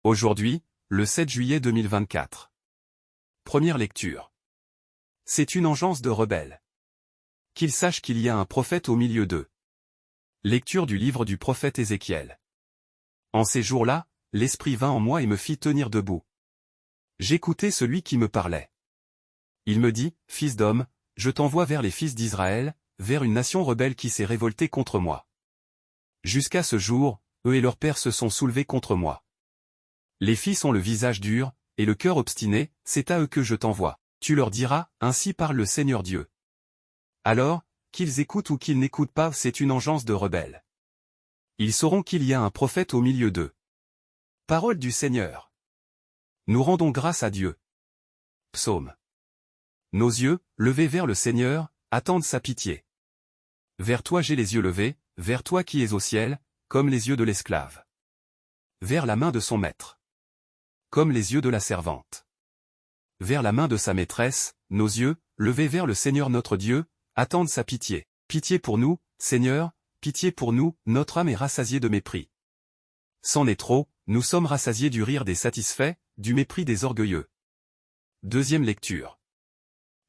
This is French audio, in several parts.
Aujourd'hui, le 7 juillet 2024. Première lecture. C'est une engeance de rebelles. Qu'ils sachent qu'il y a un prophète au milieu d'eux. Lecture du livre du prophète Ézéchiel. En ces jours-là, l'Esprit vint en moi et me fit tenir debout. J'écoutai celui qui me parlait. Il me dit, Fils d'homme, je t'envoie vers les fils d'Israël, vers une nation rebelle qui s'est révoltée contre moi. Jusqu'à ce jour, eux et leurs pères se sont soulevés contre moi. Les fils ont le visage dur, et le cœur obstiné, c'est à eux que je t'envoie. Tu leur diras, ainsi parle le Seigneur Dieu. Alors, qu'ils écoutent ou qu'ils n'écoutent pas, c'est une engeance de rebelles. Ils sauront qu'il y a un prophète au milieu d'eux. Parole du Seigneur. Nous rendons grâce à Dieu. Psaume. Nos yeux, levés vers le Seigneur, attendent sa pitié. Vers toi j'ai les yeux levés, vers toi qui es au ciel, comme les yeux de l'esclave. Vers la main de son maître. Comme les yeux de la servante. Vers la main de sa maîtresse, nos yeux, levés vers le Seigneur notre Dieu, attendent sa pitié. Pitié pour nous, Seigneur, pitié pour nous, notre âme est rassasiée de mépris. C'en est trop, nous sommes rassasiés du rire des satisfaits, du mépris des orgueilleux. Deuxième lecture.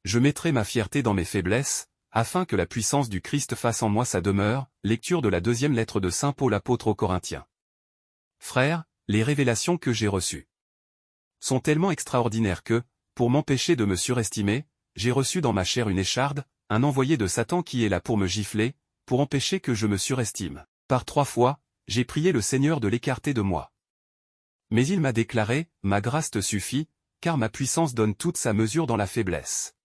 Je mettrai ma fierté dans mes faiblesses, afin que la puissance du Christ fasse en moi sa demeure. Lecture de la deuxième lettre de Saint Paul apôtre aux Corinthiens. Frères, les révélations que j'ai reçues sont tellement extraordinaires que, pour m'empêcher de me surestimer, j'ai reçu dans ma chair une écharde, un envoyé de Satan qui est là pour me gifler, pour empêcher que je me surestime. Par 3 fois, j'ai prié le Seigneur de l'écarter de moi. Mais il m'a déclaré, ma grâce te suffit, car ma puissance donne toute sa mesure dans la faiblesse.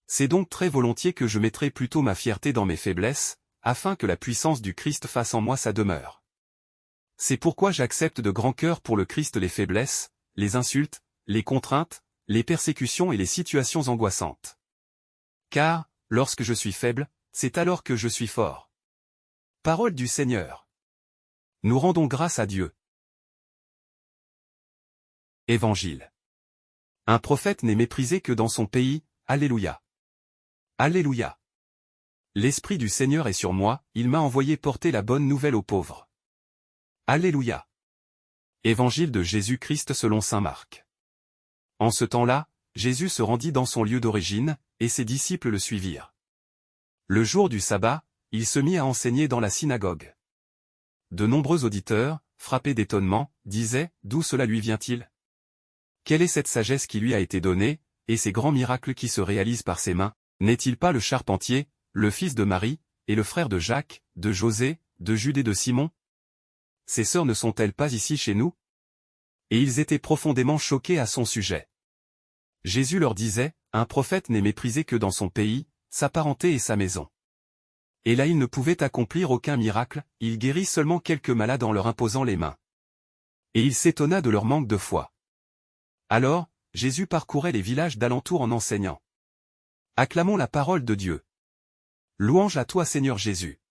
C'est donc très volontiers que je mettrai plutôt ma fierté dans mes faiblesses, afin que la puissance du Christ fasse en moi sa demeure. C'est pourquoi j'accepte de grand cœur pour le Christ les faiblesses, les insultes, les contraintes, les persécutions et les situations angoissantes. Car, lorsque je suis faible, c'est alors que je suis fort. Parole du Seigneur. Nous rendons grâce à Dieu. Évangile. Un prophète n'est méprisé que dans son pays, Alléluia. Alléluia. L'Esprit du Seigneur est sur moi, il m'a envoyé porter la bonne nouvelle aux pauvres. Alléluia. Évangile de Jésus-Christ selon saint Marc. En ce temps-là, Jésus se rendit dans son lieu d'origine, et ses disciples le suivirent. Le jour du sabbat, il se mit à enseigner dans la synagogue. De nombreux auditeurs, frappés d'étonnement, disaient, d'où cela lui vient-il? Quelle est cette sagesse qui lui a été donnée, et ces grands miracles qui se réalisent par ses mains? N'est-il pas le charpentier, le fils de Marie, et le frère de Jacques, de José, de Jude et de Simon? Ses sœurs ne sont-elles pas ici chez nous? Et ils étaient profondément choqués à son sujet. Jésus leur disait, un prophète n'est méprisé que dans son pays, sa parenté et sa maison. Et là il ne pouvait accomplir aucun miracle, il guérit seulement quelques malades en leur imposant les mains. Et il s'étonna de leur manque de foi. Alors, Jésus parcourait les villages d'alentour en enseignant. Acclamons la parole de Dieu. Louange à toi Seigneur Jésus.